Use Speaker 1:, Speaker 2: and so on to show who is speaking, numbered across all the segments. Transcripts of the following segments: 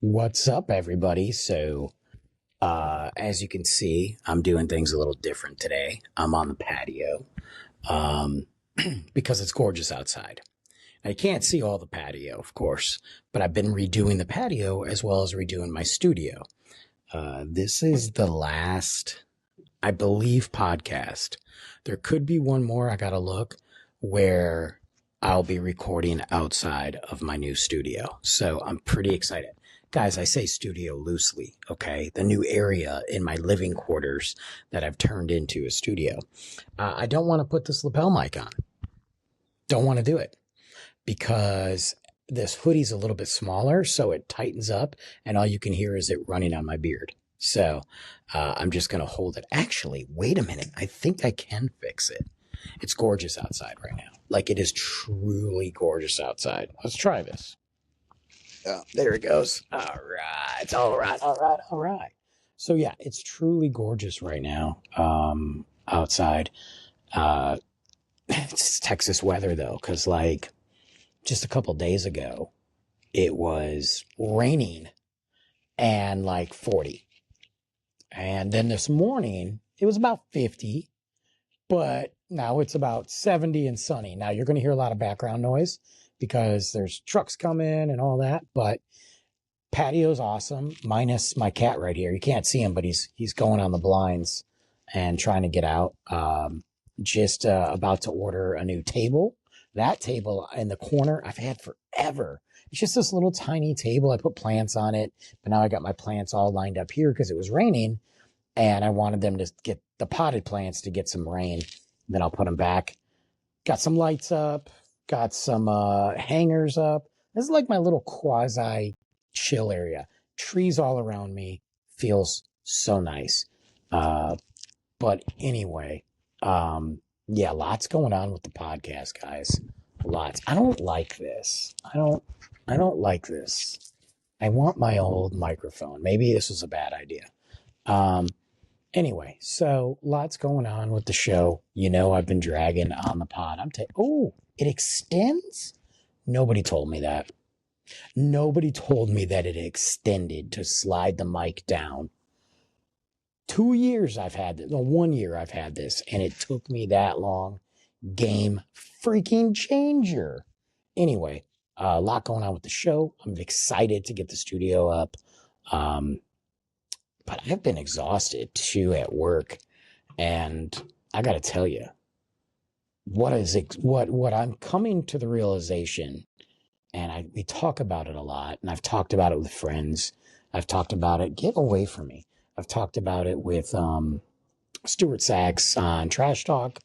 Speaker 1: What's up, everybody? As you can see, I'm doing things a little different today. I'm on the patio um, because it's gorgeous outside. I can't see all the patio, of course, but I've been redoing the patio as well as redoing my studio. This is the last, I believe, podcast. There could be one more, I gotta look, where I'll be recording outside of my new studio. So I'm pretty excited. Guys, I say studio loosely, okay? The new area in my living quarters that I've turned into a studio. I don't want to put this lapel mic on. Don't want to do it because this hoodie's a little bit smaller, so it tightens up, and all you can hear is it running on my beard. So I'm just going to hold it. Actually, wait a minute. I think I can fix it. It's gorgeous outside right now. Like, it is truly gorgeous outside. Let's try this. Oh, there it goes. All right. All right. All right. All right. So, yeah, it's truly gorgeous right now outside. It's Texas weather, though, because, like, just a couple days ago, it was raining and like 40. And then this morning, it was about 50, but now it's about 70 and sunny. Now you're going to hear a lot of background noise because there's trucks coming and all that, but patio's awesome, minus my cat right here. You can't see him, but he's going on the blinds and trying to get out. Just about to order a new table. That table in the corner I've had forever. It's just this little tiny table. I put plants on it, but now I got my plants all lined up here because it was raining and I wanted them to get the potted plants to get some rain. Then I'll put them back. Got some lights up, got some hangers up. This is like my little quasi chill area. Trees all around me. Feels so nice. But anyway, yeah, lots going on with the podcast, guys. Lots. I don't like this. I don't like this. I want my old microphone. Maybe this was a bad idea. Anyway, so lots going on with the show. You know, I've been dragging on the pod. Oh, it extends? Nobody told me that. Nobody told me that it extended to slide the mic down. 2 years I've had this. No, 1 year I've had this, and it took me that long. Game freaking changer. Anyway, a lot going on with the show. I'm excited to get the studio up. But I've been exhausted too at work. And I got to tell you, what I'm coming to the realization, and we talk about it a lot, and I've talked about it with friends. I've talked about it. Get away from me. I've talked about it with Stuart Sachs on Trash Talk.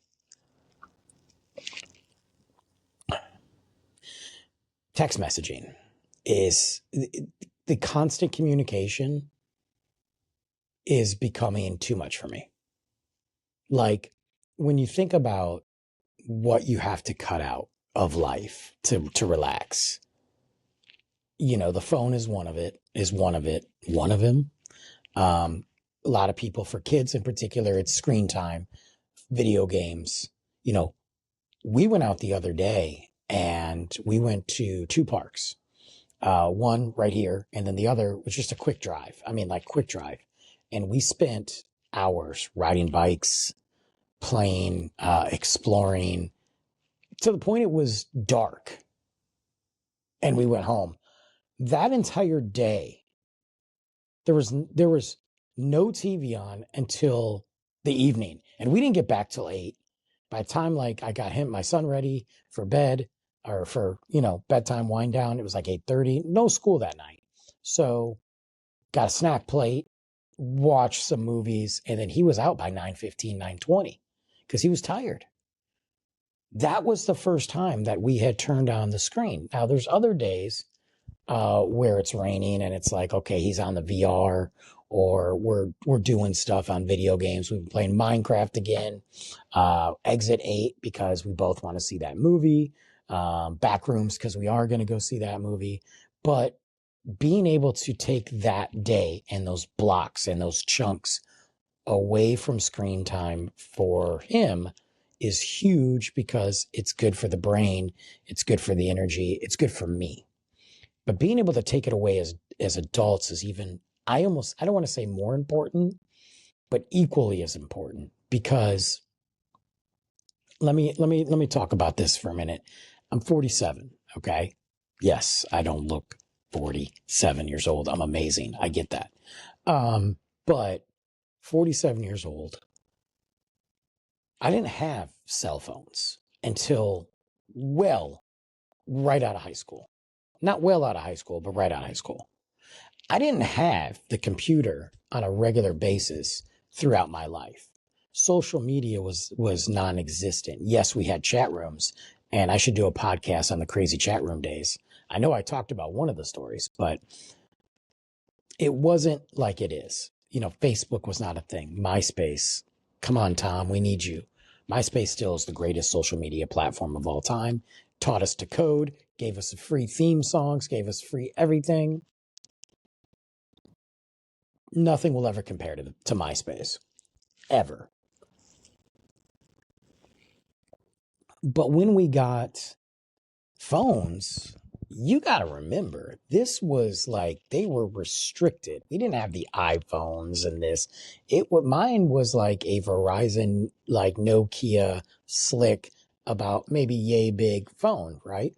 Speaker 1: Text messaging is the constant communication is becoming too much for me. Like, when you think about what you have to cut out of life to relax, you know, the phone is one of them. A lot of people, for kids in particular, it's screen time, video games. You know, we went out the other day and we went to two parks. One right here, and then the other was just a quick drive. I mean, like, quick drive. And we spent hours riding bikes, playing, exploring, to the point it was dark. And we went home. That entire day, there was no TV on until the evening. And we didn't get back till 8. By the time, like, I got my son ready for bed, or for, you know, bedtime wind down, it was like 8:30. No school that night. So got a snack plate, watched some movies, and then he was out by 9:15, 9:20 because he was tired. That was the first time that we had turned on the screen. Now, there's other days where it's raining and it's like, okay, he's on the VR, or we're doing stuff on video games. We've been playing Minecraft again, Exit 8 because we both want to see that movie, Backrooms because we are going to go see that movie. But being able to take that day and those blocks and those chunks away from screen time for him is huge because it's good for the brain. It's good for the energy. It's good for me. But being able to take it away as adults is even, I don't want to say more important, but equally as important, because let me talk about this for a minute. I'm 47. Okay. Yes, I don't look 47 years old. I'm amazing. I get that. But 47 years old, I didn't have cell phones until well, right out of high school. Not well out of high school, but right out of high school. I didn't have the computer on a regular basis throughout my life. Social media was non-existent. Yes, we had chat rooms, and I should do a podcast on the crazy chat room days. I know I talked about one of the stories, but it wasn't like it is. Facebook was not a thing. MySpace, come on, Tom, we need you. MySpace still is the greatest social media platform of all time. Taught us to code, gave us free theme songs, gave us free everything. Nothing will ever compare to MySpace, ever. But when we got phones, you got to remember, this was like, they were restricted. We didn't have the iPhones and this. Mine was like a Verizon, like Nokia slick, about maybe yay big phone, right?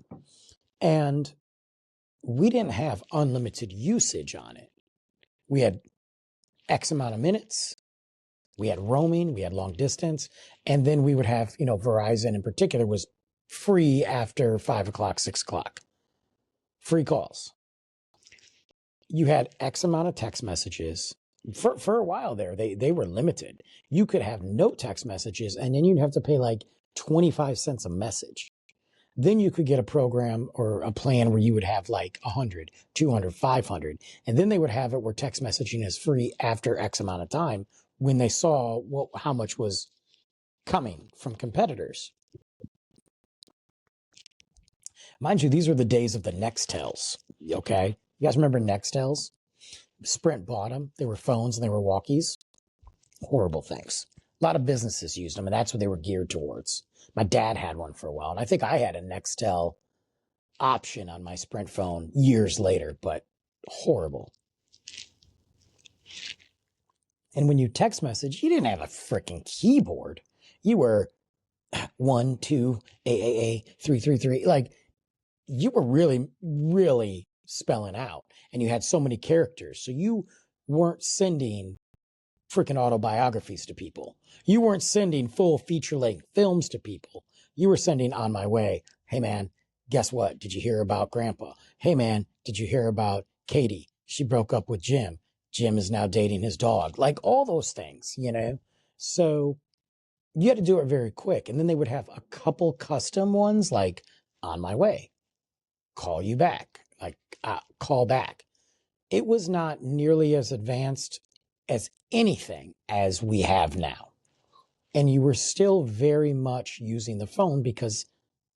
Speaker 1: And we didn't have unlimited usage on it. We had X amount of minutes. We had roaming, we had long distance, and then we would have, Verizon in particular was free after 5 o'clock, 6 o'clock, free calls. You had X amount of text messages. For a while there, they were limited. You could have no text messages, and then you'd have to pay like 25 cents a message. Then you could get a program or a plan where you would have like 100, 200, 500. And then they would have it where text messaging is free after X amount of time when they saw how much was coming from competitors. Mind you, these are the days of the Nextels. Okay. You guys remember Nextels? Sprint bought them. They were phones and they were walkies. Horrible things. A lot of businesses used them, and that's what they were geared towards. My dad had one for a while, and I think I had a Nextel option on my Sprint phone years later, but horrible. And when you text message, you didn't have a freaking keyboard. You were 1, 2, AAA, 333. Like, you were really, really spelling out, and you had so many characters. So you weren't sending freaking autobiographies to people. You weren't sending full feature-length films to people. You were sending on my way. Hey, man, guess what? Did you hear about Grandpa? Hey, man, did you hear about Katie? She broke up with Jim. Jim is now dating his dog. Like all those things, So you had to do it very quick. And then they would have a couple custom ones like on my way, call you back, like call back. It was not nearly as advanced as anything as we have now. And you were still very much using the phone because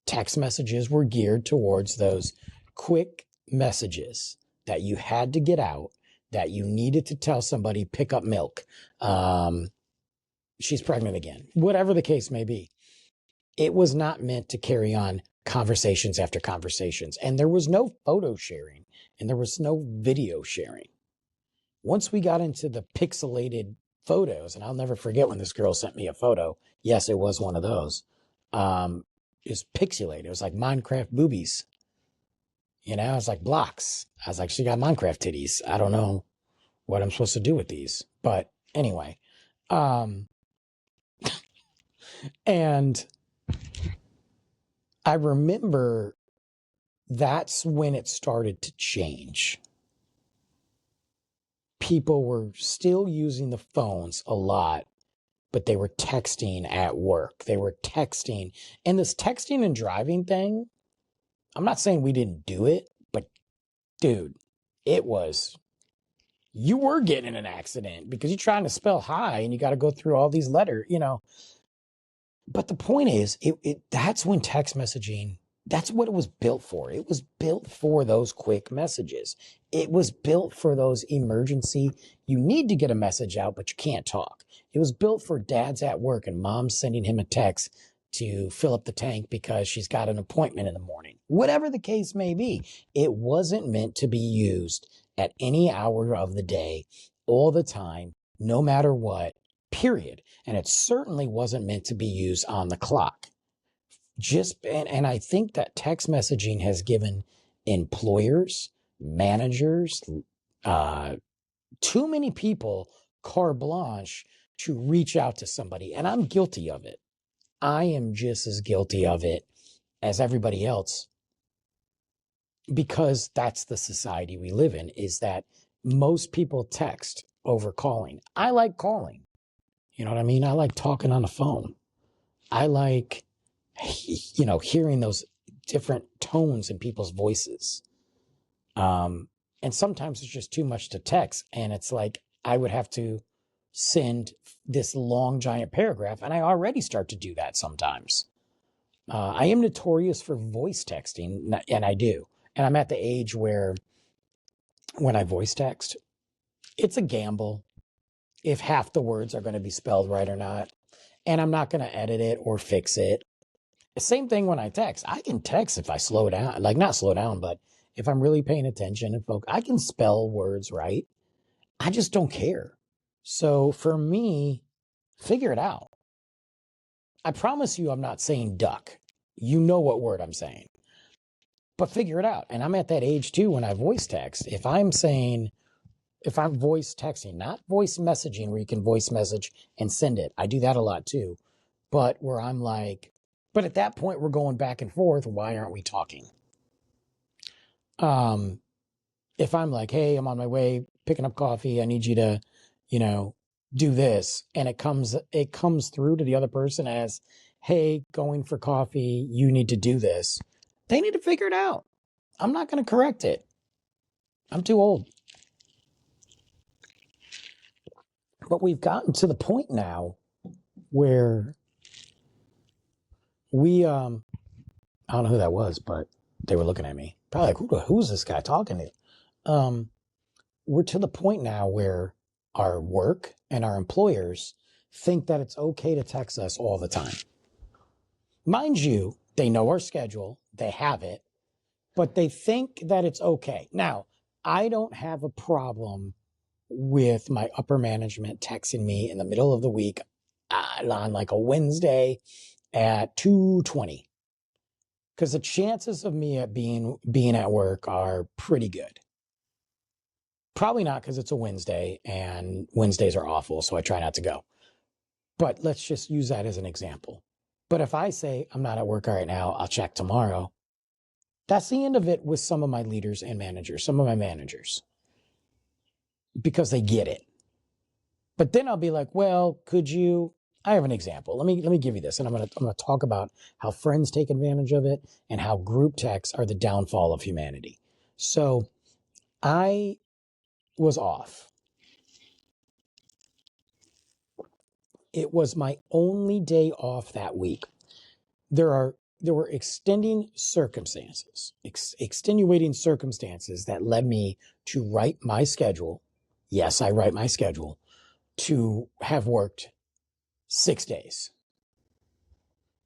Speaker 1: text messages were geared towards those quick messages that you had to get out, that you needed to tell somebody, pick up milk. She's pregnant again, whatever the case may be. It was not meant to carry on conversations after conversations. And there was no photo sharing and there was no video sharing. Once we got into the pixelated photos, and I'll never forget when this girl sent me a photo. Yes, it was one of those. It was pixelated. It was like Minecraft boobies. It was like blocks. I was like, she got Minecraft titties. I don't know what I'm supposed to do with these. But anyway. And I remember that's when it started to change. People were still using the phones a lot, but they were texting at work. They were texting. And this texting and driving thing, I'm not saying we didn't do it, but dude, you were getting in an accident because you're trying to spell hi and you got to go through all these letters, But the point is, that's when text messaging, that's what it was built for. It was built for those quick messages. It was built for those emergency, you need to get a message out, but you can't talk. It was built for dads at work and moms sending him a text to fill up the tank because she's got an appointment in the morning. Whatever the case may be, it wasn't meant to be used at any hour of the day, all the time, no matter what, period. And it certainly wasn't meant to be used on the clock. And I think that text messaging has given employers, managers, too many people carte blanche to reach out to somebody. And I'm guilty of it. I am just as guilty of it as everybody else, because that's the society we live in, is that most people text over calling. I like calling. You know what I mean? I like talking on the phone. I like, hearing those different tones in people's voices. And sometimes it's just too much to text. And it's like, I would have to send this long, giant paragraph. And I already start to do that sometimes. I am notorious for voice texting, and I do. And I'm at the age where when I voice text, it's a gamble if half the words are going to be spelled right or not. And I'm not going to edit it or fix it. Same thing when I text. I can text if I slow down, like not slow down, but if I'm really paying attention and focus, I can spell words right. I just don't care. So for me, figure it out. I promise you, I'm not saying duck. You know what word I'm saying, but figure it out. And I'm at that age too when I voice text. If I'm voice texting, not voice messaging where you can voice message and send it. I do that a lot too. But where I'm like, but at that point we're going back and forth. Why aren't we talking? If I'm like, hey, I'm on my way picking up coffee. I need you to, do this. And it comes through to the other person as, hey, going for coffee, you need to do this. They need to figure it out. I'm not going to correct it. I'm too old. But we've gotten to the point now where we, I don't know who that was, but they were looking at me. Probably like, who's this guy talking to? We're to the point now where our work and our employers think that it's okay to text us all the time. Mind you, they know our schedule, they have it, but they think that it's okay. Now, I don't have a problem with my upper management texting me in the middle of the week on like a Wednesday at 2:20, because the chances of me at being at work are pretty good. Probably not, because it's a Wednesday and Wednesdays are awful, so I try not to go. But let's just use that as an example. But if I say I'm not at work right now, I'll check tomorrow, that's the end of it with some of my leaders and managers, some of my managers, because they get it. But then I'll be like, well, I have an example. Let me give you this. And I'm going to talk about how friends take advantage of it and how group texts are the downfall of humanity. So I was off. It was my only day off that week. There were extenuating circumstances that led me to write my schedule. Yes, I write my schedule to have worked 6 days.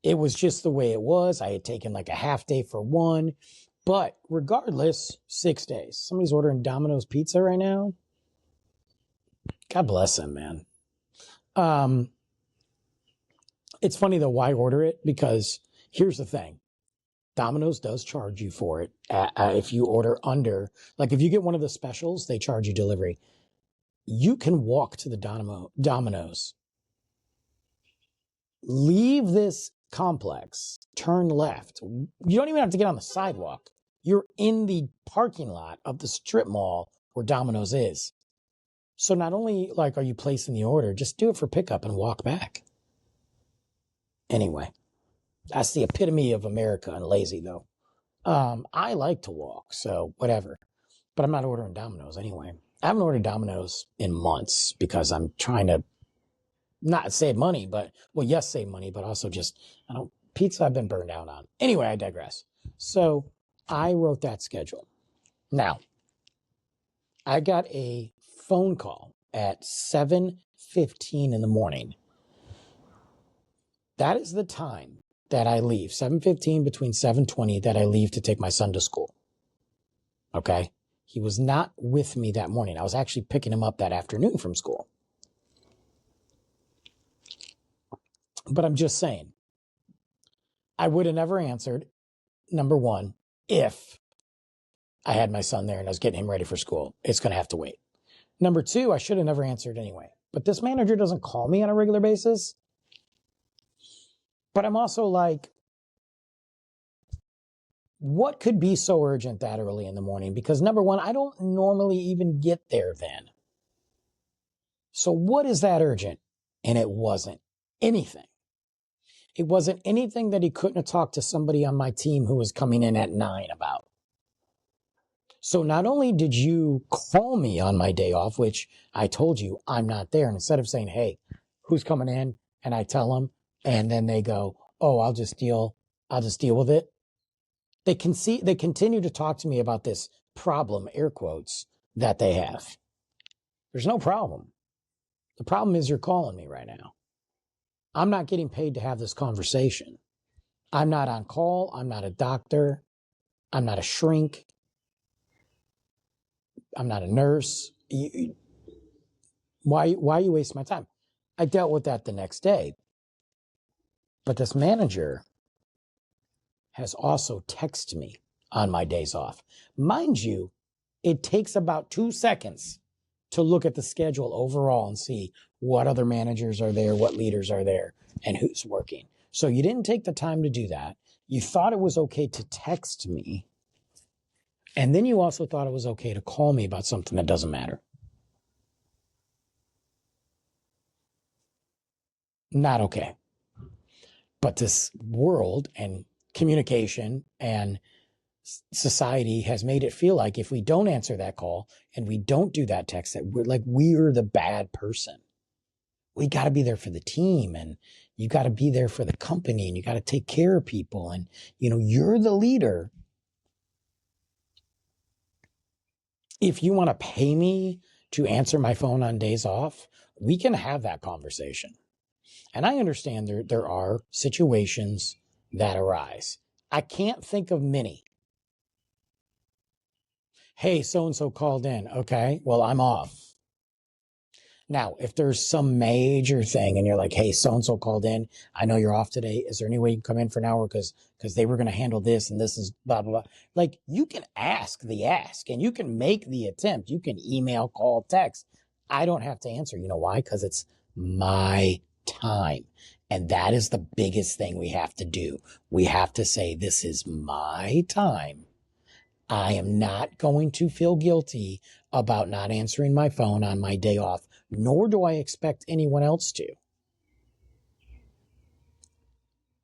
Speaker 1: It was just the way it was. I had taken like a half day for one, but regardless, 6 days. Somebody's ordering Domino's pizza right now. God bless them, man. It's funny though, why order it? Because here's the thing. Domino's does charge you for it. If you order under, like if you get one of the specials, they charge you delivery. You can walk to the Domino's, leave this complex, turn left. You don't even have to get on the sidewalk. You're in the parking lot of the strip mall where Domino's is. So not only like are you placing the order, just do it for pickup and walk back. Anyway, that's the epitome of America and lazy though. I like to walk, so whatever. But I'm not ordering Domino's anyway. I haven't ordered Domino's in months because I'm trying to not save money, yes, save money, but also just, pizza I've been burned out on. Anyway, I digress. So I wrote that schedule. Now, I got a phone call at 7:15 in the morning. That is the time that I leave, 7:15 between 7:20 that I leave to take my son to school. Okay? He was not with me that morning. I was actually picking him up that afternoon from school. But I'm just saying, I would have never answered, number one, if I had my son there and I was getting him ready for school. It's going to have to wait. Number two, I should have never answered anyway. But this manager doesn't call me on a regular basis. But I'm also like, what could be so urgent that early in the morning? Because number one, I don't normally even get there then. So what is that urgent? And it wasn't anything. It wasn't anything that he couldn't have talked to somebody on my team who was coming in at 9 about. So not only did you call me on my day off, which I told you I'm not there, and instead of saying, hey, who's coming in? And I tell them, and then they go, oh, I'll just deal with it. They continue to talk to me about this problem, air quotes, that they have. There's no problem. The problem is you're calling me right now. I'm not getting paid to have this conversation. I'm not on call. I'm not a doctor. I'm not a shrink. I'm not a nurse. Why you waste my time? I dealt with that the next day. But this manager has also texted me on my days off. Mind you, it takes about 2 seconds to look at the schedule overall and see what other managers are there, what leaders are there, and who's working. So you didn't take the time to do that. You thought it was okay to text me. And then you also thought it was okay to call me about something that doesn't matter. Not okay. But this world and communication and society has made it feel like if we don't answer that call and we don't do that text, that we're the bad person. We got to be there for the team, and you got to be there for the company, and you got to take care of people. And, you're the leader. If you want to pay me to answer my phone on days off, we can have that conversation. And I understand there are situations that arise. I can't think of many. Hey, so-and-so called in. Okay, well, I'm off. Now, if there's some major thing and you're like, hey, so-and-so called in, I know you're off today. Is there any way you can come in for an hour? Because they were going to handle this and this is blah, blah, blah. Like, you can ask the ask and you can make the attempt. You can email, call, text. I don't have to answer. You know why? Because it's my time. And that is the biggest thing we have to do. We have to say, this is my time. I am not going to feel guilty about not answering my phone on my day off, nor do I expect anyone else to.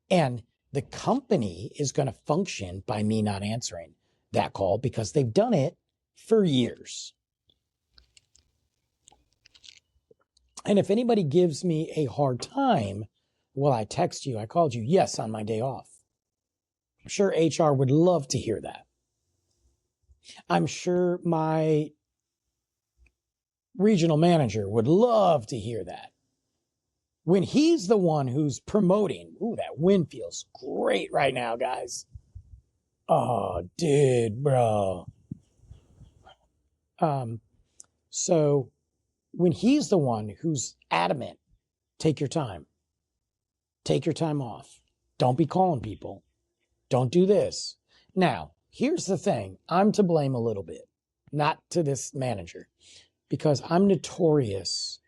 Speaker 1: And the company is going to function by me not answering that call because they've done it for years. And if anybody gives me a hard time, well, I text you, I called you, yes, on my day off. I'm sure HR would love to hear that. I'm sure my regional manager would love to hear that. When he's the one who's promoting, ooh, that wind feels great right now, guys. Oh, dude, bro. So when he's the one who's adamant, take your time off. Don't be calling people. Don't do this. Now, here's the thing. I'm to blame a little bit, not to this manager, because I'm notorious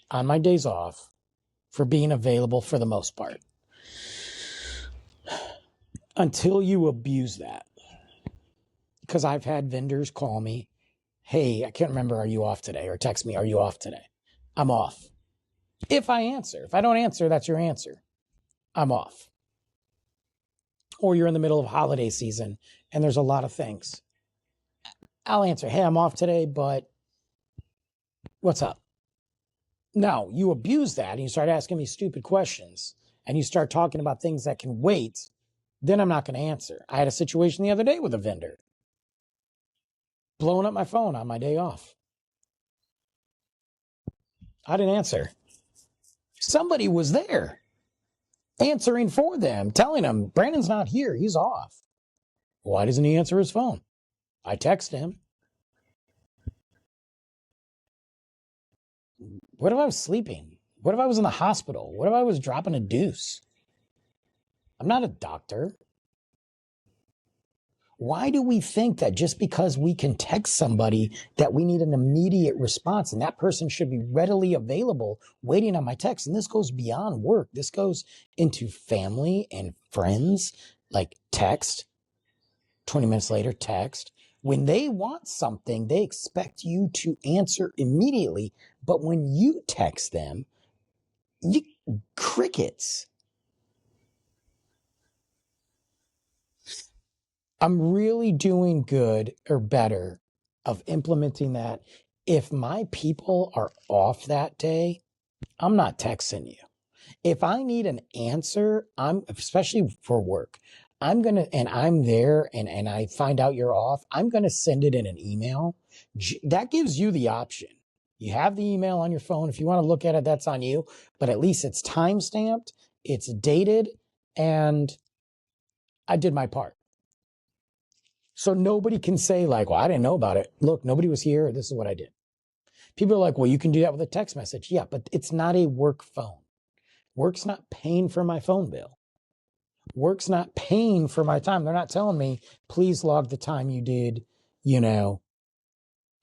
Speaker 1: on my days off for being available for the most part. Until you abuse that. Because I've had vendors call me, hey, I can't remember, are you off today? Or text me, are you off today? I'm off. If I answer. If I don't answer, that's your answer. I'm off. Or you're in the middle of holiday season and there's a lot of things. I'll answer, hey, I'm off today, but what's up? No, you abuse that and you start asking me stupid questions and you start talking about things that can wait, then I'm not going to answer. I had a situation the other day with a vendor blowing up my phone on my day off. I didn't answer. Somebody was there answering for them, telling them, Brandon's not here. He's off. Why doesn't he answer his phone? I text him. What if I was sleeping? What if I was in the hospital? What if I was dropping a deuce? I'm not a doctor. Why do we think that just because we can text somebody that we need an immediate response and that person should be readily available waiting on my text? And this goes beyond work. This goes into family and friends, like text, 20 minutes later, text. When they want something, they expect you to answer immediately. But when you text them, you crickets. I'm really doing good or better of implementing that. If my people are off that day, I'm not texting you. If I need an answer, I'm especially for work, and I'm there and I find out you're off, I'm going to send it in an email. That gives you the option. You have the email on your phone. If you want to look at it, that's on you, but at least it's time stamped, it's dated, and I did my part. So nobody can say like, well, I didn't know about it. Look, nobody was here. This is what I did. People are like, well, you can do that with a text message. Yeah, but it's not a work phone. Work's not paying for my phone bill. Work's not paying for my time. They're not telling me, please log the time you did,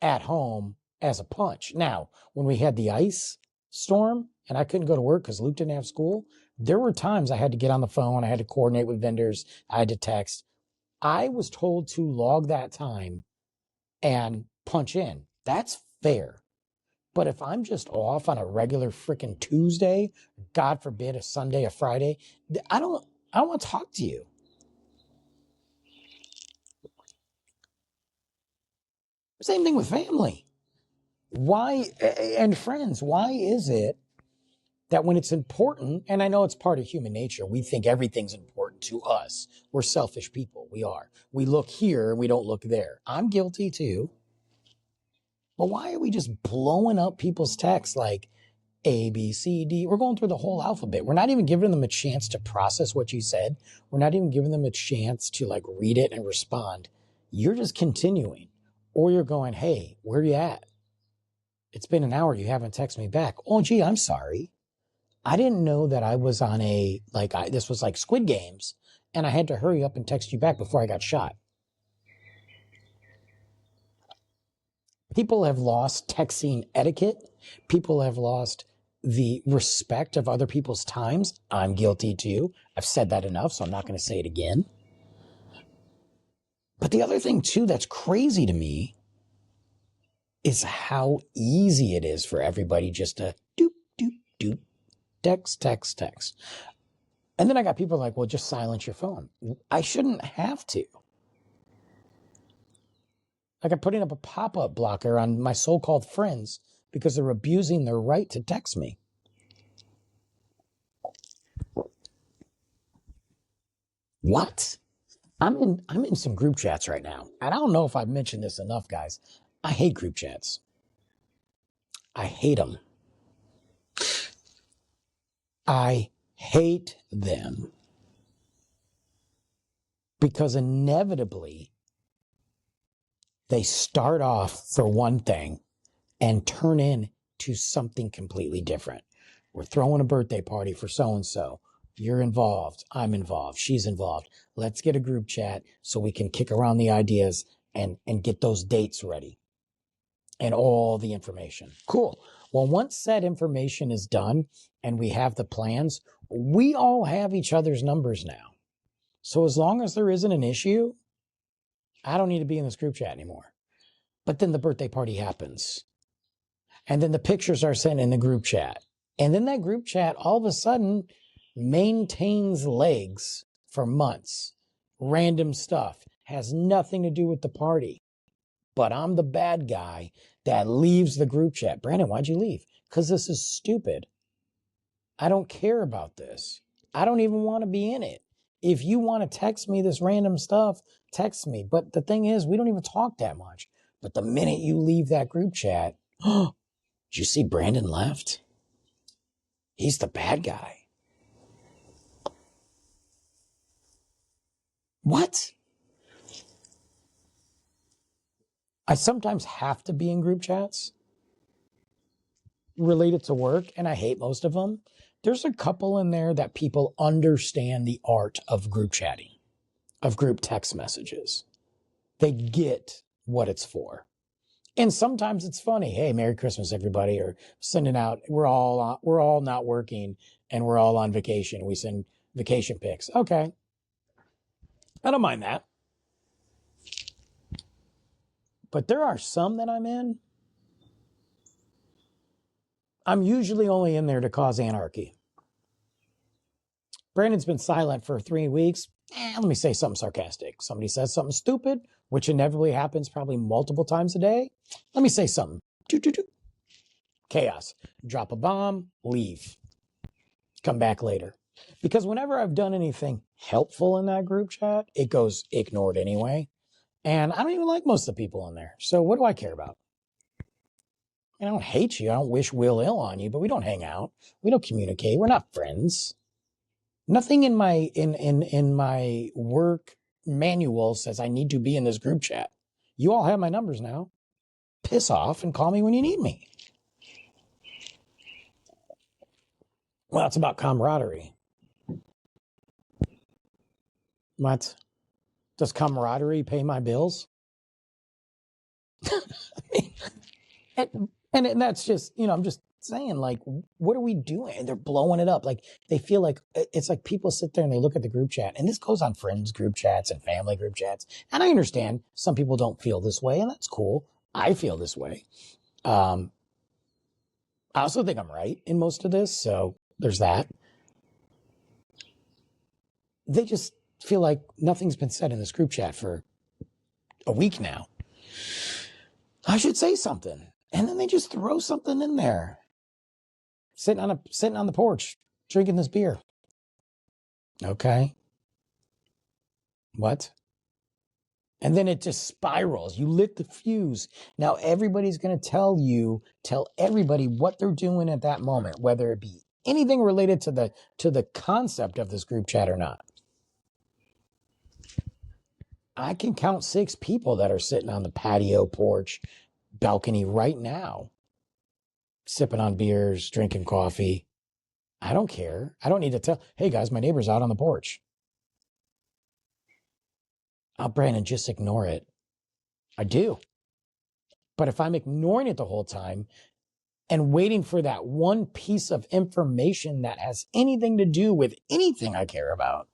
Speaker 1: at home as a punch. Now, when we had the ice storm and I couldn't go to work because Luke didn't have school, there were times I had to get on the phone. I had to coordinate with vendors. I had to text. I was told to log that time and punch in. That's fair. But if I'm just off on a regular freaking Tuesday, God forbid a Sunday, a Friday, I don't want to talk to you. Same thing with family. Why, and friends, why is it that when it's important, and I know it's part of human nature, we think everything's important to us. We're selfish people. We are. We look here and we don't look there. I'm guilty too. But why are we just blowing up people's texts like A, B, C, D? We're going through the whole alphabet. We're not even giving them a chance to process what you said. We're not even giving them a chance to like read it and respond. You're just continuing. Or you're going, hey, where are you at? It's been an hour. You haven't texted me back. Oh, gee, I'm sorry. I didn't know that I was on this was like Squid Games and I had to hurry up and text you back before I got shot. People have lost texting etiquette. People have lost the respect of other people's times. I'm guilty too. I've said that enough, so I'm not going to say it again. But the other thing too that's crazy to me is how easy it is for everybody just to doop, doop, doop, text, text, text. And then I got people like, well, just silence your phone. I shouldn't have to. Like I'm putting up a pop-up blocker on my so-called friends because they're abusing their right to text me. What? I'm in some group chats right now. And I don't know if I've mentioned this enough, guys. I hate group chats. I hate them. I hate them. Because inevitably, they start off for one thing and turn into something completely different. We're throwing a birthday party for so-and-so. You're involved. I'm involved. She's involved. Let's get a group chat so we can kick around the ideas and get those dates ready and all the information. Cool. Well, once said information is done and we have the plans, we all have each other's numbers now. So as long as there isn't an issue, I don't need to be in this group chat anymore. But then the birthday party happens. And then the pictures are sent in the group chat. And then that group chat all of a sudden maintains legs for months. Random stuff has nothing to do with the party. But I'm the bad guy that leaves the group chat. Brandon, why'd you leave? Because this is stupid. I don't care about this. I don't even want to be in it. If you want to text me this random stuff, text me. But the thing is, we don't even talk that much. But the minute you leave that group chat, did you see Brandon left? He's the bad guy. What? I sometimes have to be in group chats related to work, and I hate most of them. There's a couple in there that people understand the art of group chatting, of group text messages. They get what it's for. And sometimes it's funny. Hey, Merry Christmas, everybody. Or sending out, we're all not working and we're all on vacation. We send vacation pics. Okay. I don't mind that. But there are some that I'm in. I'm usually only in there to cause anarchy. Brandon's been silent for 3 weeks. Let me say something sarcastic. Somebody says something stupid, which inevitably happens probably multiple times a day. Let me say something. Chaos. Drop a bomb, leave. Come back later. Because whenever I've done anything helpful in that group chat, it goes ignored anyway. And I don't even like most of the people in there. So what do I care about? I don't hate you. I don't wish Will ill on you, but we don't hang out. We don't communicate. We're not friends. Nothing in my work manual says I need to be in this group chat. You all have my numbers now. Piss off and call me when you need me. Well, it's about camaraderie. What? Does camaraderie pay my bills? and that's just, I'm just saying, like, what are we doing? And they're blowing it up. Like, they feel like it's like people sit there and they look at the group chat, and this goes on friends group chats and family group chats. And I understand some people don't feel this way, and that's cool. I feel this way. I also think I'm right in most of this. So there's that. They just feel like nothing's been said in this group chat for a week now. I should say something. And then they just throw something in there. Sitting on the porch, drinking this beer. Okay. What? And then it just spirals. You lit the fuse. Now everybody's going to tell everybody what they're doing at that moment, whether it be anything related to the concept of this group chat or not. I can count 6 people that are sitting on the patio, porch, balcony right now, sipping on beers, drinking coffee. I don't care. I don't need to tell, hey guys, my neighbor's out on the porch. Brandon, just ignore it. I do. But if I'm ignoring it the whole time and waiting for that one piece of information that has anything to do with anything I care about,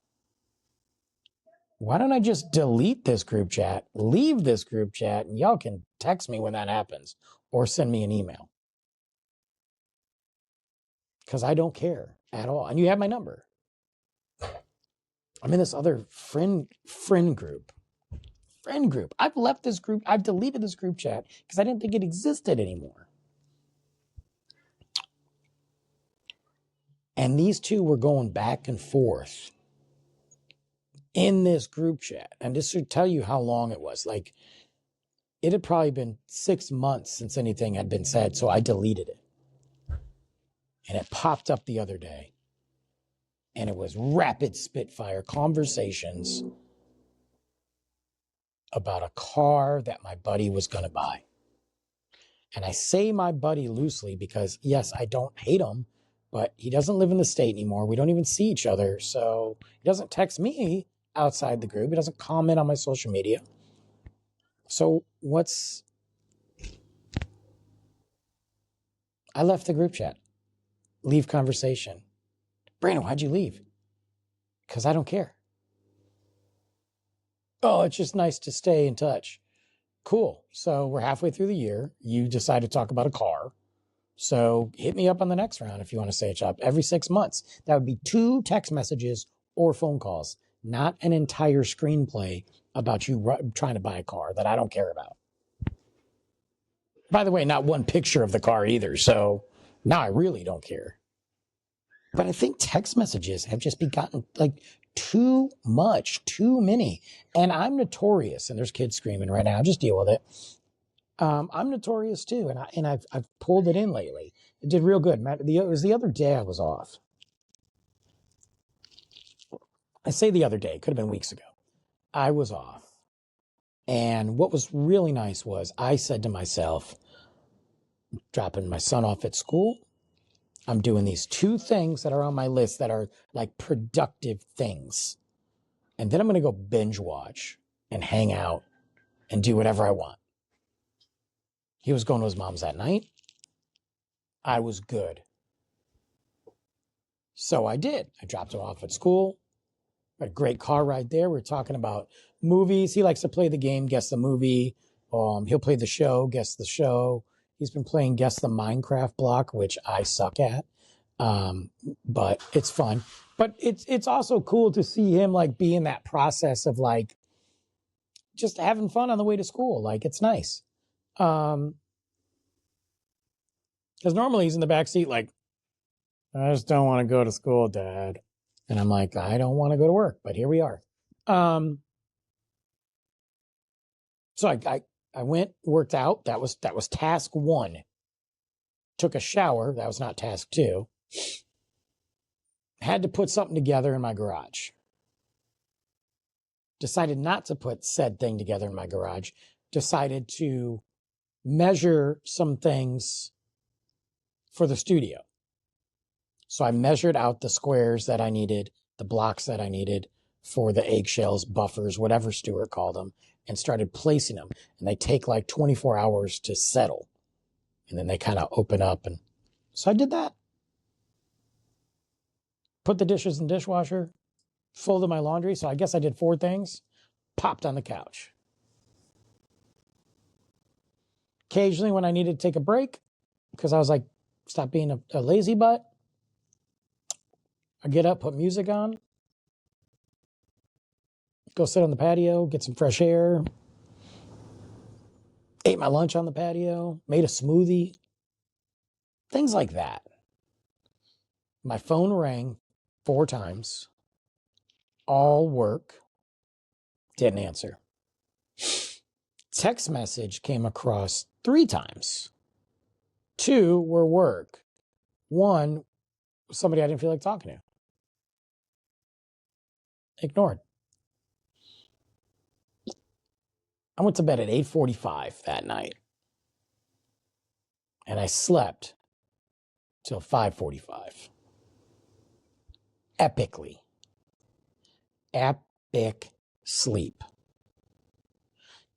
Speaker 1: why don't I just delete this group chat, leave this group chat, and y'all can text me when that happens or send me an email. Because I don't care at all. And you have my number. I'm in this other friend group. Friend group. I've left this group. I've deleted this group chat because I didn't think it existed anymore. And these two were going back and forth in this group chat. And this should tell you how long it was. Like, it had probably been 6 months since anything had been said. So I deleted it. And it popped up the other day. And it was rapid spitfire conversations about a car that my buddy was going to buy. And I say my buddy loosely because, yes, I don't hate him, but he doesn't live in the state anymore. We don't even see each other. So he doesn't text me outside the group. He doesn't comment on my social media. So I left the group chat. Leave conversation. Brandon, why'd you leave? Because I don't care. Oh, it's just nice to stay in touch. Cool. So we're halfway through the year. You decide to talk about a car. So hit me up on the next round if you want to say it up every 6 months. That would be 2 text messages or phone calls, not an entire screenplay about you trying to buy a car that I don't care about. By the way, not one picture of the car either. So now I really don't care. But I think text messages have just begotten like too much, too many. And I'm notorious, and there's kids screaming right now. Just deal with it. I'm notorious too, and I've pulled it in lately. It did real good. It was the other day I was off. I say the other day, it could have been weeks ago. I was off. And what was really nice was I said to myself, dropping my son off at school. I'm doing these 2 things that are on my list that are like productive things. And then I'm going to go binge watch and hang out and do whatever I want. He was going to his mom's that night. I was good. So I did. I dropped him off at school. A great car ride there. We're talking about movies. He likes to play the game, guess the movie. He'll play the show, guess the show. He's been playing guess the Minecraft block, which I suck at. But it's fun. But it's also cool to see him like be in that process of like just having fun on the way to school. Like it's nice. Because normally he's in the back seat like, I just don't want to go to school, Dad. And I'm like, I don't want to go to work, but here we are. So I went, worked out. That was task 1. Took a shower. That was not task 2. Had to put something together in my garage. Decided not to put said thing together in my garage. Decided to measure some things for the studio. So I measured out the squares that I needed, the blocks that I needed for the eggshells, buffers, whatever Stuart called them, and started placing them. And they take like 24 hours to settle. And then they kind of open up. And so I did that. Put the dishes in the dishwasher, folded my laundry. So I guess I did 4 things. Popped on the couch. Occasionally when I needed to take a break, because I was like, stop being a lazy butt, I get up, put music on, go sit on the patio, get some fresh air, ate my lunch on the patio, made a smoothie, things like that. My phone rang 4 times, all work, didn't answer. Text message came across 3 times. 2 were work. 1, somebody I didn't feel like talking to. Ignored. I went to bed at 8:45 that night. And I slept till 5:45. Epically. Epic sleep.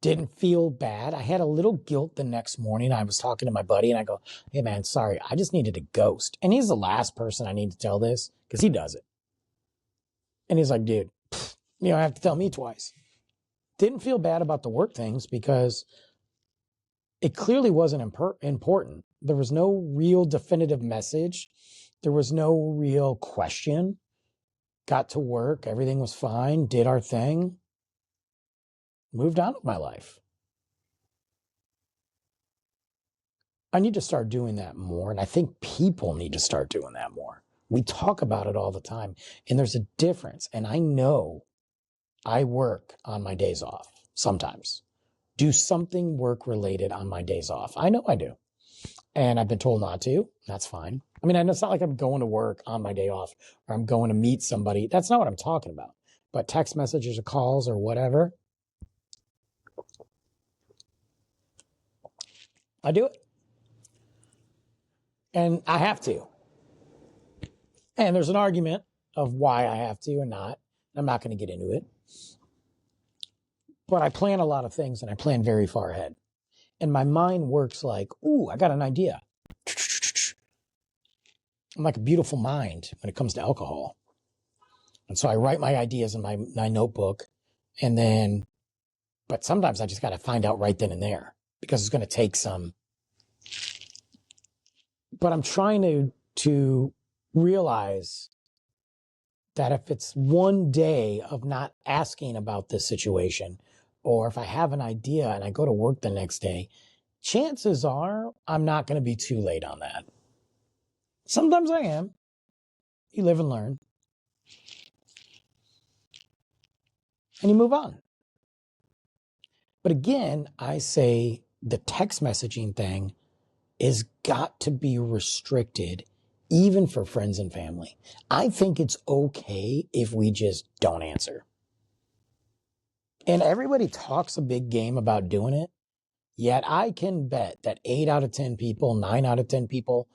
Speaker 1: Didn't feel bad. I had a little guilt the next morning. I was talking to my buddy and I go, hey man, sorry, I just needed a ghost. And he's the last person I need to tell this because he does it. And he's like, dude, you don't have to tell me twice. Didn't feel bad about the work things because it clearly wasn't important. There was no real definitive message. There was no real question. Got to work. Everything was fine. Did our thing. Moved on with my life. I need to start doing that more. And I think people need to start doing that more. We talk about it all the time. And there's a difference. And I know I work on my days off sometimes. Do something work related on my days off. I know I do. And I've been told not to. That's fine. I mean, it's not like I'm going to work on my day off or I'm going to meet somebody. That's not what I'm talking about. But text messages or calls or whatever, I do it. And I have to. And there's an argument of why I have to and not. I'm not going to get into it. But I plan a lot of things and I plan very far ahead. And my mind works like, ooh, I got an idea. I'm like a beautiful mind when it comes to alcohol. And so I write my ideas in my notebook. And then, but sometimes I just got to find out right then and there because it's going to take some. But I'm trying to realize that if it's one day of not asking about this situation, or if I have an idea and I go to work the next day, chances are I'm not going to be too late on that. Sometimes I am. You live and learn. And you move on. But again, I say the text messaging thing is got to be restricted even for friends and family. I think it's okay if we just don't answer. And everybody talks a big game about doing it. Yet I can bet that 8 out of 10 people, 9 out of 10 people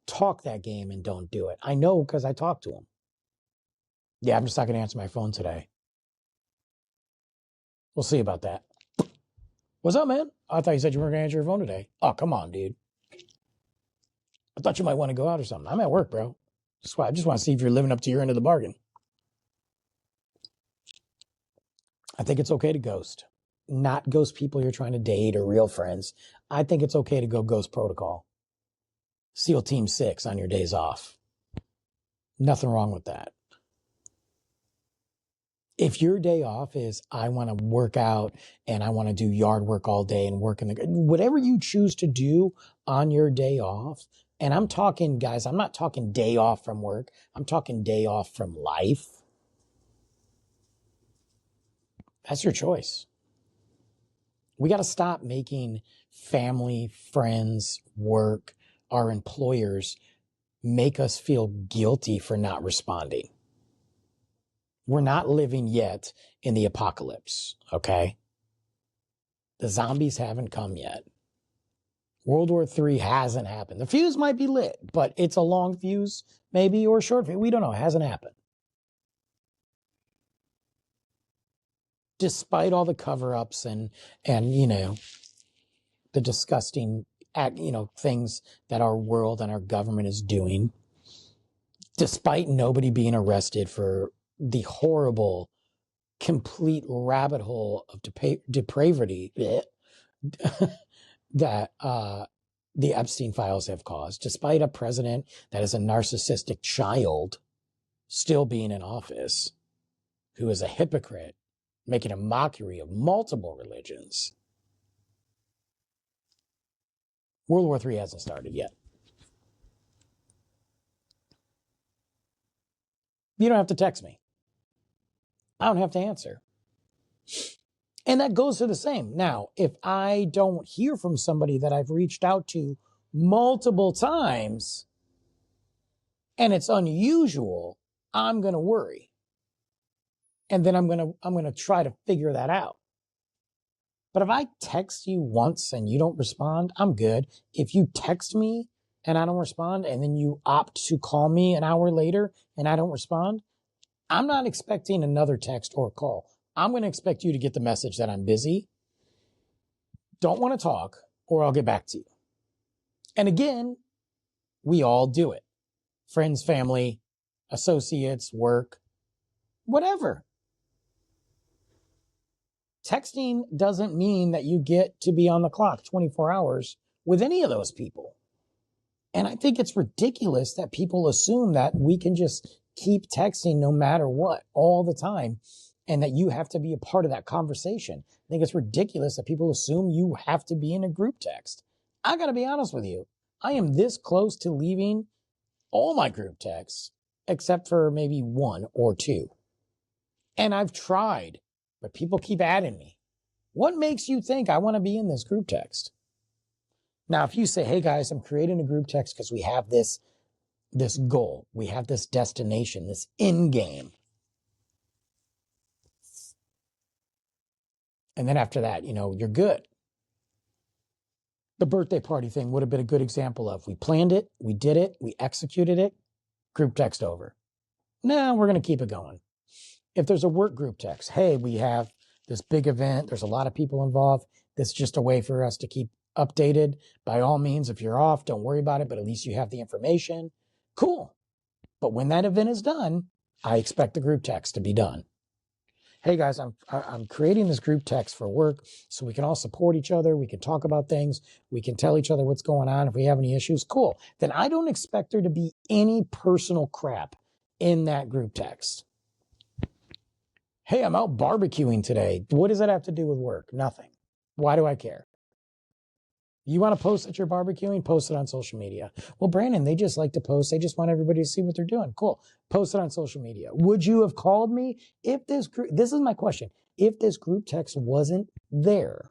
Speaker 1: talk that game and don't do it. I know because I talk to them. Yeah, I'm just not going to answer my phone today. We'll see about that. What's up, man? I thought you said you weren't going to answer your phone today. Oh, come on, dude. I thought you might want to go out or something. I'm at work, bro. I just want to see if you're living up to your end of the bargain. I think it's okay to ghost. Not ghost people you're trying to date or real friends. I think it's okay to go ghost protocol. SEAL Team 6 on your days off. Nothing wrong with that. If your day off is, I want to work out and I want to do yard work all day and work in the, whatever you choose to do on your day off. And I'm talking, guys, I'm not talking day off from work. I'm talking day off from life. That's your choice. We got to stop making family, friends, work, our employers make us feel guilty for not responding. We're not living yet in the apocalypse, okay? The zombies haven't come yet. World War III hasn't happened. The fuse might be lit, but it's a long fuse, maybe, or a short fuse. We don't know. It hasn't happened. Despite all the cover-ups and you know, the disgusting, things that our world and our government is doing, despite nobody being arrested for the horrible, complete rabbit hole of depravity that the Epstein files have caused, despite a president that is a narcissistic child still being in office, who is a hypocrite, making a mockery of multiple religions. World War III hasn't started yet. You don't have to text me. I don't have to answer. And that goes to the same. Now, if I don't hear from somebody that I've reached out to multiple times and it's unusual, I'm going to worry. And then I'm going to try to figure that out. But if I text you once and you don't respond, I'm good. If you text me and I don't respond, and then you opt to call me an hour later and I don't respond, I'm not expecting another text or call. I'm going to expect you to get the message that I'm busy, don't want to talk, or I'll get back to you. And again, we all do it. Friends, family, associates, work, whatever. Texting doesn't mean that you get to be on the clock 24 hours with any of those people. And I think it's ridiculous that people assume that we can just keep texting no matter what all the time and that you have to be a part of that conversation. I think it's ridiculous that people assume you have to be in a group text. I got to be honest with you. I am this close to leaving all my group texts except for maybe 1 or 2. And I've tried, but people keep adding me. What makes you think I want to be in this group text? Now, if you say, hey guys, I'm creating a group text because we have this goal, we have this destination, this end game. And then after that, you're good. The birthday party thing would have been a good example of, we planned it, we did it, we executed it, group text over. Now we're going to keep it going. If there's a work group text, hey, we have this big event, there's a lot of people involved, this is just a way for us to keep updated. By all means, if you're off, don't worry about it, but at least you have the information. Cool. But when that event is done, I expect the group text to be done. Hey guys, I'm creating this group text for work so we can all support each other. We can talk about things. We can tell each other what's going on. If we have any issues, cool. Then I don't expect there to be any personal crap in that group text. Hey, I'm out barbecuing today. What does that have to do with work? Nothing. Why do I care? You want to post that you're barbecuing? Post it on social media. Well, Brandon, they just like to post. They just want everybody to see what they're doing. Cool. Post it on social media. Would you have called me if this is my question. If this group text wasn't there,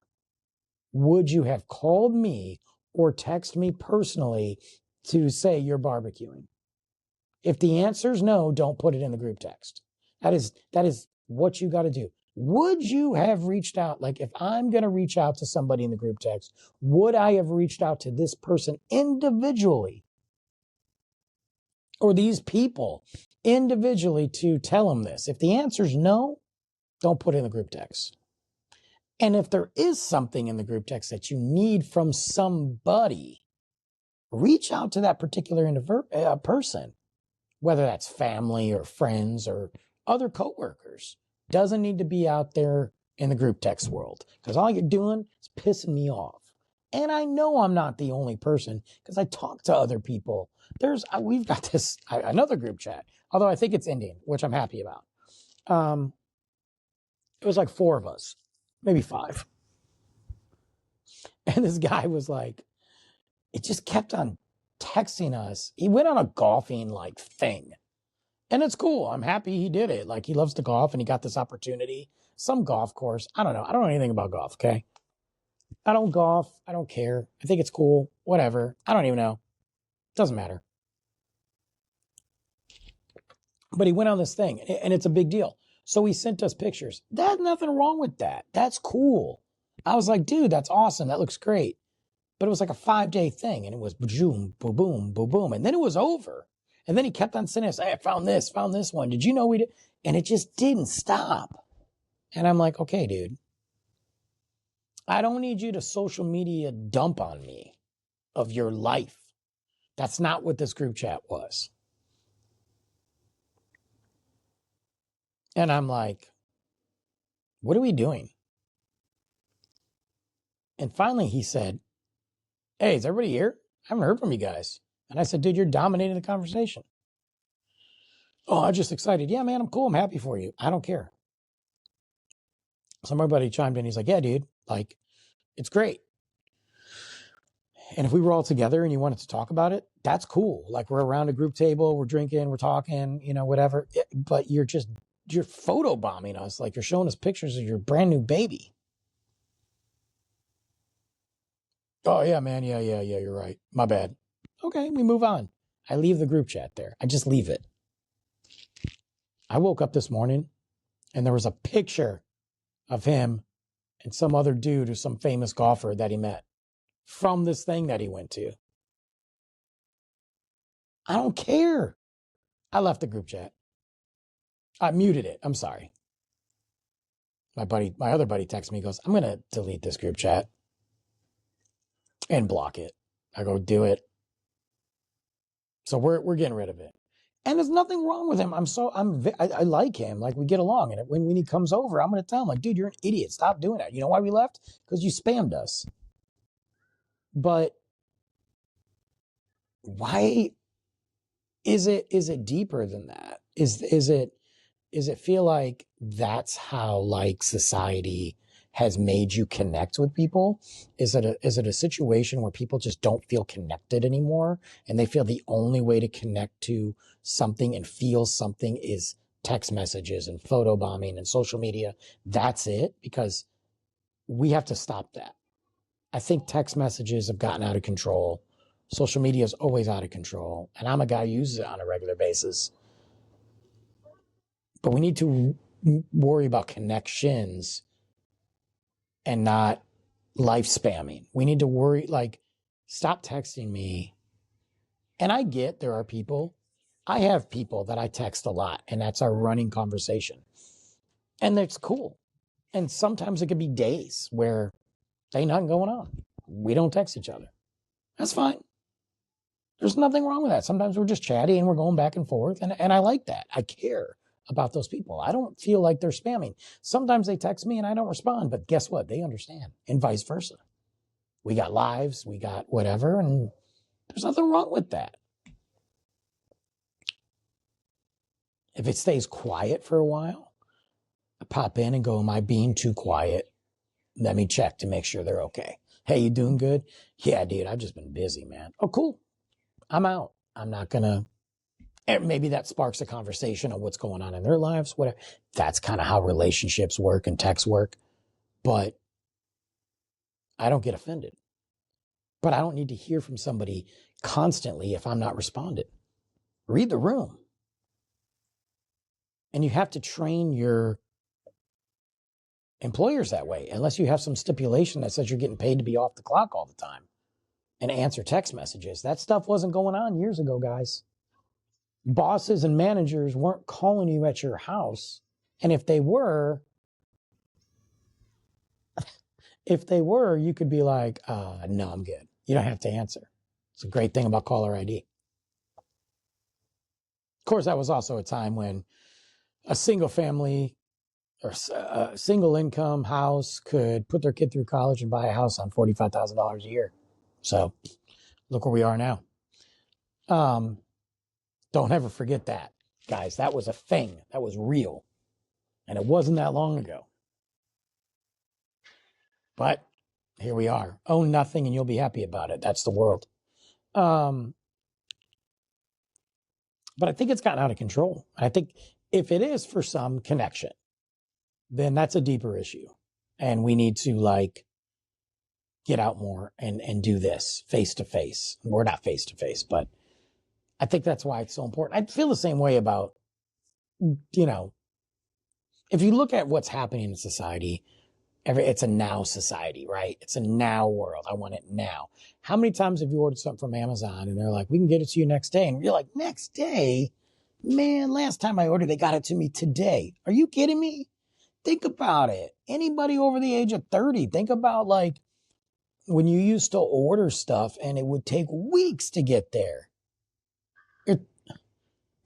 Speaker 1: would you have called me or text me personally to say you're barbecuing? If the answer is no, don't put it in the group text. That is what you got to do. Would you have reached out? Like, if I'm going to reach out to somebody in the group text, would I have reached out to this person individually or these people individually to tell them this? If the answer is no, don't put it in the group text. And if there is something in the group text that you need from somebody, reach out to that particular person, whether that's family or friends or other coworkers. Doesn't need to be out there in the group text world, because all you're doing is pissing me off. And I know I'm not the only person, because I talk to other people. We've got this another group chat, although I think it's Indian, which I'm happy about. It was like 4 of us, maybe 5. And this guy was like, it just kept on texting us. He went on a golfing like thing. And it's cool. I'm happy he did it. Like, he loves to golf and he got this opportunity. Some golf course. I don't know. I don't know anything about golf, okay? I don't golf. I don't care. I think it's cool. Whatever. I don't even know. Doesn't matter. But he went on this thing and it's a big deal. So he sent us pictures. There's nothing wrong with that. That's cool. I was like, dude, that's awesome. That looks great. But it was like a 5-day thing, and it was boom, boom, boom, boom, boom. And then it was over. And then he kept on sending us, hey, I found this one. Did you know we did? And it just didn't stop. And I'm like, okay, dude, I don't need you to social media dump on me of your life. That's not what this group chat was. And I'm like, what are we doing? And finally he said, hey, is everybody here? I haven't heard from you guys. And I said, dude, you're dominating the conversation. Oh, I'm just excited. Yeah, man, I'm cool. I'm happy for you. I don't care. Somebody chimed in. He's like, yeah, dude, like, it's great. And if we were all together and you wanted to talk about it, that's cool. Like, we're around a group table, we're drinking, we're talking, whatever. But you're photobombing us. Like, you're showing us pictures of your brand new baby. Oh, yeah, man. Yeah. You're right. My bad. Okay, we move on. I leave the group chat there. I just leave it. I woke up this morning and there was a picture of him and some other dude who's some famous golfer that he met from this thing that he went to. I don't care. I left the group chat. I muted it. I'm sorry. My other buddy texts me, goes, I'm going to delete this group chat and block it. I go, do it. So we're getting rid of it. And there's nothing wrong with him. I like him. Like, we get along. And when he comes over, I'm going to tell him, like, dude, you're an idiot. Stop doing that. You know why we left? Because you spammed us. But why is it deeper than that? Is it feel like that's how, like, society has made you connect with people? Is it a situation where people just don't feel connected anymore, and they feel the only way to connect to something and feel something is text messages and photobombing and social media? That's it? Because we have to stop that. I think text messages have gotten out of control. Social media is always out of control, and I'm a guy who uses it on a regular basis. But we need to worry about connections and not life spamming. We need to worry, like, stop texting me. And I get there are people, I have people that I text a lot, and that's our running conversation. And that's cool. And sometimes it could be days where ain't nothing going on. We don't text each other. That's fine. There's nothing wrong with that. Sometimes we're just chatty and we're going back and forth. And I like that. I care about those people. I don't feel like they're spamming. Sometimes they text me and I don't respond, but guess what? They understand, and vice versa. We got lives, we got whatever, and there's nothing wrong with that. If it stays quiet for a while, I pop in and go, am I being too quiet? Let me check to make sure they're okay. Hey, you doing good? Yeah, dude, I've just been busy, man. Oh, cool. I'm out. I'm not going to. And maybe that sparks a conversation on what's going on in their lives, whatever. That's kind of how relationships work and texts work. But I don't get offended. But I don't need to hear from somebody constantly if I'm not responding. Read the room. And you have to train your employers that way, unless you have some stipulation that says you're getting paid to be off the clock all the time and answer text messages. That stuff wasn't going on years ago, guys. Bosses and managers weren't calling you at your house. And if they were, you could be like, no, I'm good. You don't have to answer. It's a great thing about caller ID. Of course, that was also a time when a single family or a single income house could put their kid through college and buy a house on $45,000 a year. So look where we are now. Don't ever forget that, guys. That was a thing. That was real. And it wasn't that long ago. But here we are. Own nothing and you'll be happy about it. That's the world. But I think it's gotten out of control. I think if it is for some connection, then that's a deeper issue. And we need to like get out more and do this face to face. We're not face to face, but I think that's why it's so important. I feel the same way about, you know, if you look at what's happening in society, it's a now society, right? It's a now world. I want it now. How many times have you ordered something from Amazon and they're like, we can get it to you next day? And you're like, next day? Man, last time I ordered, they got it to me today. Are you kidding me? Think about it. Anybody over the age of 30, think about like when you used to order stuff and it would take weeks to get there.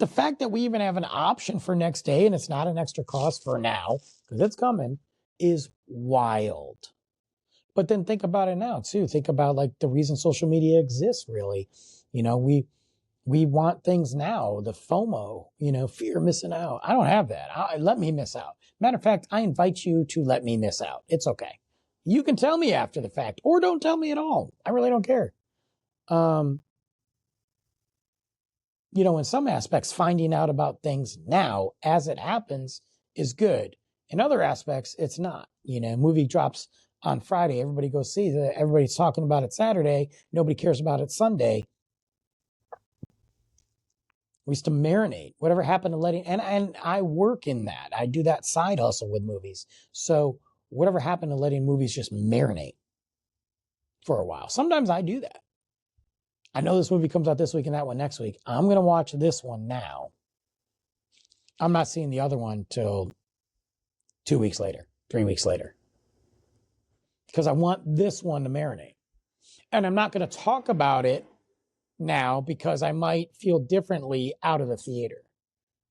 Speaker 1: The fact that we even have an option for next day and it's not an extra cost for now, because it's coming, is wild. But then think about it now too. Think about like the reason social media exists really. You know, we want things now, the FOMO, you know, fear of missing out. I don't have that. Let me miss out. Matter of fact, I invite you to let me miss out. It's okay. You can tell me after the fact or don't tell me at all. I really don't care. You know, in some aspects, finding out about things now as it happens is good. In other aspects, it's not. You know, movie drops on Friday. Everybody goes see it. Everybody's talking about it Saturday. Nobody cares about it Sunday. We used to marinate. Whatever happened to letting, and I work in that. I do that side hustle with movies. So whatever happened to letting movies just marinate for a while. Sometimes I do that. I know this movie comes out this week and that one next week. I'm going to watch this one now. I'm not seeing the other one till 2 weeks later, 3 weeks later. Because I want this one to marinate. And I'm not going to talk about it now because I might feel differently out of the theater.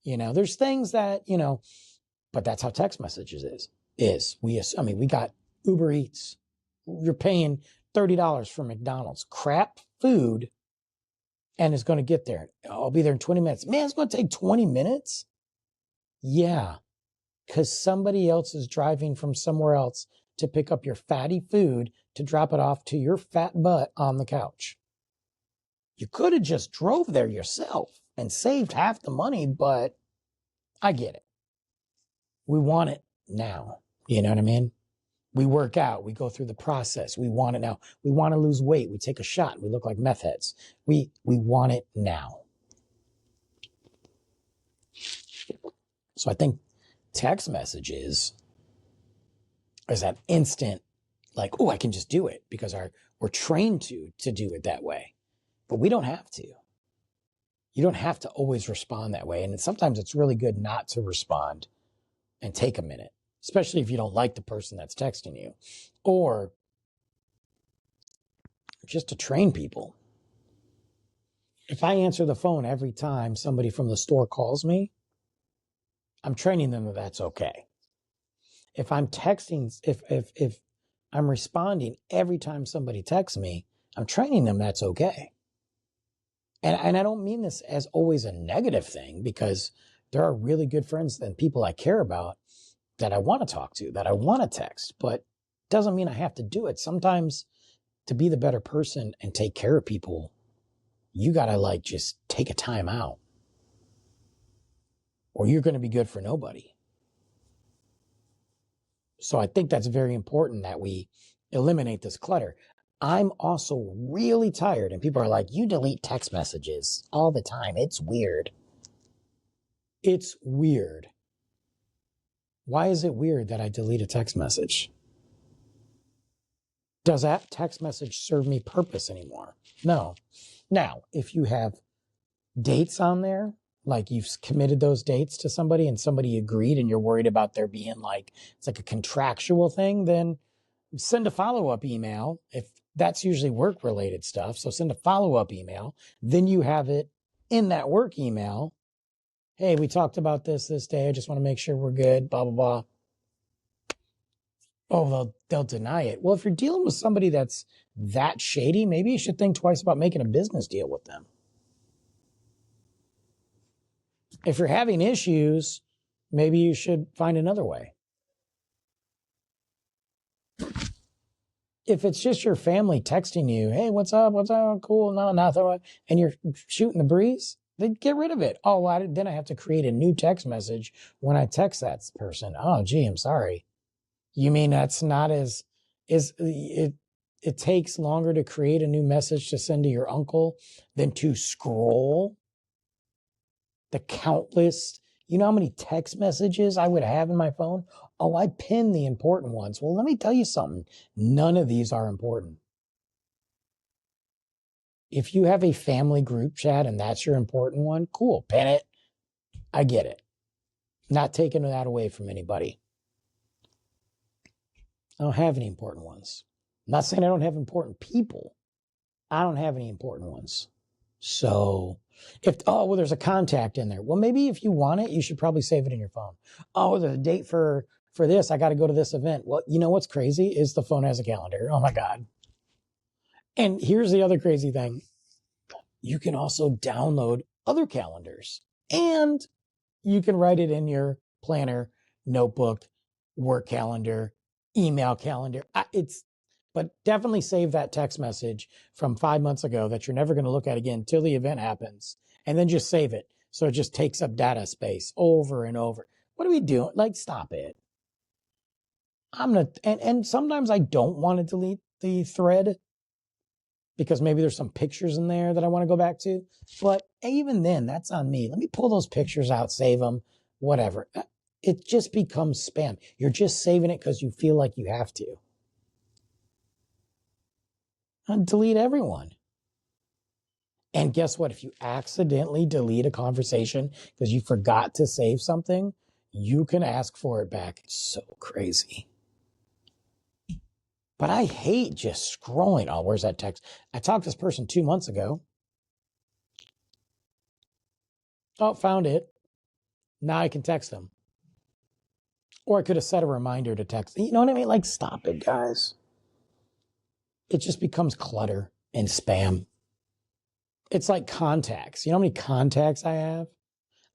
Speaker 1: You know, there's things that, you know, but that's how text messages is. We got Uber Eats. You're paying $30 for McDonald's. Crap food. And it's going to get there. I'll be there in 20 minutes. Man, it's going to take 20 minutes? Yeah. Because somebody else is driving from somewhere else to pick up your fatty food to drop it off to your fat butt on the couch. You could have just drove there yourself and saved half the money, but I get it. We want it now. You know what I mean? We work out. We go through the process. We want it now. We want to lose weight. We take a shot. We look like meth heads. We want it now. So I think text messages is that instant, like, oh, I can just do it because we're trained to do it that way. But we don't have to. You don't have to always respond that way. And sometimes it's really good not to respond and take a minute, especially if you don't like the person that's texting you, or just to train people. If I answer the phone every time somebody from the store calls me, I'm training them that that's okay. If I'm texting, if I'm responding every time somebody texts me, I'm training them that's okay. And I don't mean this as always a negative thing, because there are really good friends and people I care about that I want to talk to, that I want to text, but doesn't mean I have to do it. Sometimes to be the better person and take care of people, you got to just take a time out, or you're going to be good for nobody. So I think that's very important that we eliminate this clutter. I'm also really tired, and people are like, you delete text messages all the time. It's weird. It's weird Why is it weird that I delete a text message? Does that text message serve me purpose anymore? No. Now, if you have dates on there, like you've committed those dates to somebody and somebody agreed and you're worried about there being like, it's like a contractual thing, then send a follow-up email. If that's usually work related stuff. So send a follow-up email. Then you have it in that work email. Hey, we talked about this day. I just want to make sure we're good, blah, blah, blah. Oh, they'll deny it. Well, if you're dealing with somebody that's that shady, maybe you should think twice about making a business deal with them. If you're having issues, maybe you should find another way. If it's just your family texting you, hey, what's up? What's up? Cool. No, nothing. And you're shooting the breeze, then get rid of it. Oh, then I have to create a new text message when I text that person. Oh, gee, I'm sorry. You mean that's not as it takes longer to create a new message to send to your uncle than to scroll the countless, you know how many text messages I would have in my phone? Oh, I pin the important ones. Well, let me tell you something. None of these are important. If you have a family group chat and that's your important one, cool, pin it. I get it. Not taking that away from anybody. I don't have any important ones. I'm not saying I don't have important people. I don't have any important ones. So there's a contact in there. Well, maybe if you want it, you should probably save it in your phone. Oh, there's a date for this. I got to go to this event. Well, you know what's crazy is the phone has a calendar. Oh my God. And here's the other crazy thing. You can also download other calendars and you can write it in your planner, notebook, work calendar, email calendar. But definitely save that text message from 5 months ago that you're never going to look at again until the event happens. And then just save it. So it just takes up data space over and over. What are we doing? Like, stop it. And sometimes I don't want to delete the thread because maybe there's some pictures in there that I want to go back to. But even then, that's on me. Let me pull those pictures out, save them, whatever. It just becomes spam. You're just saving it because you feel like you have to. And delete everyone. And guess what? If you accidentally delete a conversation because you forgot to save something, you can ask for it back. It's so crazy. But I hate just scrolling. Oh, where's that text? I talked to this person 2 months ago. Oh, found it. Now I can text them. Or I could have set a reminder to text. You know what I mean? Like, stop it, guys. It just becomes clutter and spam. It's like contacts. You know how many contacts I have?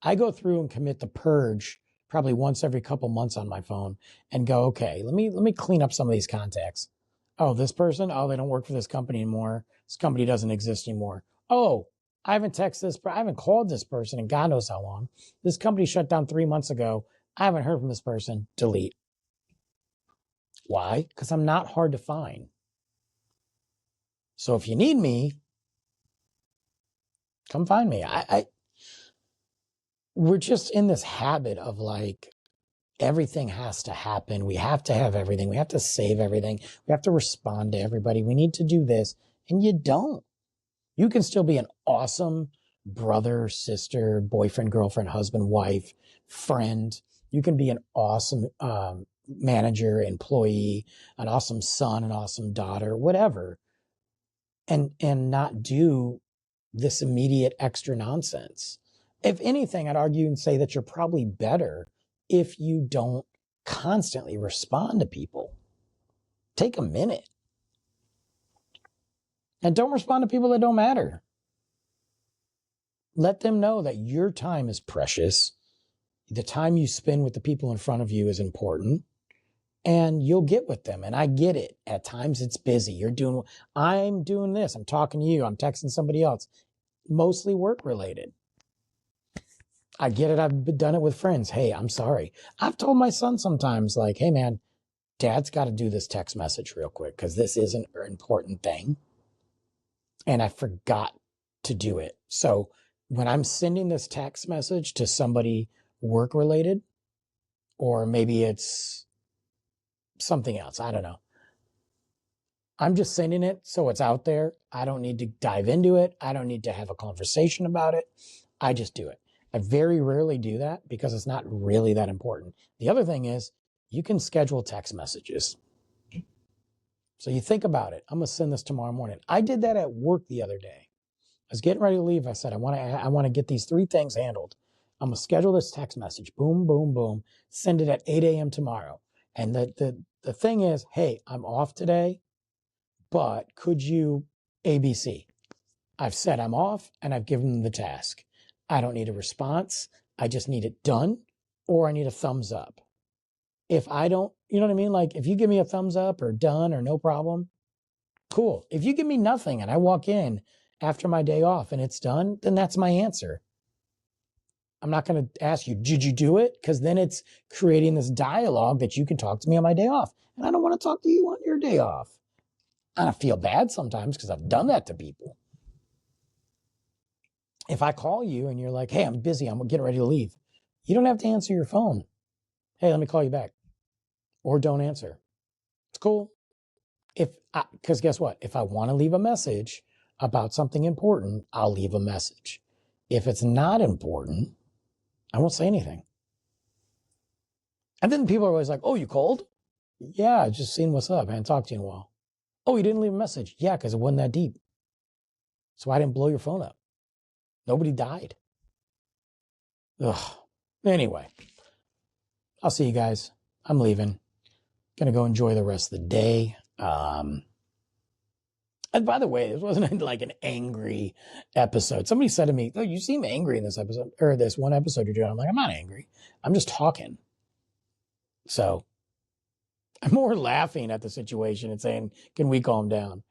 Speaker 1: I go through and commit the purge probably once every couple months on my phone and go, okay, let me clean up some of these contacts. Oh, this person, oh, they don't work for this company anymore. This company doesn't exist anymore. Oh, I haven't called this person in God knows how long. This company shut down 3 months ago. I haven't heard from this person. Delete. Why? Because I'm not hard to find. So if you need me, come find me. We're just in this habit of like, everything has to happen. We have to have everything. We have to save everything. We have to respond to everybody. We need to do this. And you don't. You can still be an awesome brother, sister, boyfriend, girlfriend, husband, wife, friend. You can be an awesome manager, employee, an awesome son, an awesome daughter, whatever. And not do this immediate extra nonsense. If anything, I'd argue and say that you're probably better if you don't constantly respond to people. Take a minute. And don't respond to people that don't matter. Let them know that your time is precious. The time you spend with the people in front of you is important. And you'll get with them. And I get it. At times it's busy. I'm doing this. I'm talking to you. I'm texting somebody else. Mostly work related. I get it. I've done it with friends. Hey, I'm sorry. I've told my son sometimes like, hey man, Dad's got to do this text message real quick because this is an important thing. And I forgot to do it. So when I'm sending this text message to somebody work related or maybe it's something else. I don't know. I'm just sending it so it's out there. I don't need to dive into it. I don't need to have a conversation about it. I just do it. I very rarely do that because it's not really that important. The other thing is you can schedule text messages. So you think about it. I'm going to send this tomorrow morning. I did that at work the other day. I was getting ready to leave. I said, I want to get these 3 things handled. I'm going to schedule this text message. Boom, boom, boom. Send it at 8 a.m. tomorrow. And the thing is, hey, I'm off today, but could you ABC? I've said I'm off and I've given them the task. I don't need a response. I just need it done, or I need a thumbs up. If I don't, you know what I mean? Like if you give me a thumbs up or done or no problem, cool. If you give me nothing and I walk in after my day off and it's done, then that's my answer. I'm not going to ask you, did you do it? Because then it's creating this dialogue that you can talk to me on my day off. And I don't want to talk to you on your day off. I feel bad sometimes because I've done that to people. If I call you and you're like, hey, I'm busy, I'm getting ready to leave, you don't have to answer your phone. Hey, let me call you back. Or don't answer. It's cool. Because guess what? If I want to leave a message about something important, I'll leave a message. If it's not important, I won't say anything. And then people are always like, oh, you called? Yeah, just seeing what's up. I haven't talked to you in a while. Oh, you didn't leave a message? Yeah, because it wasn't that deep. So I didn't blow your phone up. Nobody died. Ugh. Anyway, I'll see you guys. I'm leaving. Gonna go enjoy the rest of the day. And by the way, this wasn't like an angry episode. Somebody said to me, oh, you seem angry in this episode, or this one episode you're doing. I'm like, I'm not angry. I'm just talking. So I'm more laughing at the situation and saying, can we calm down?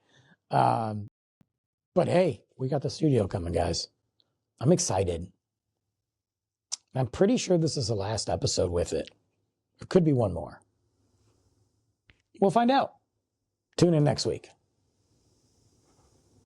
Speaker 1: But hey, we got the studio coming, guys. I'm excited. I'm pretty sure this is the last episode with it. There could be one more. We'll find out. Tune in next week.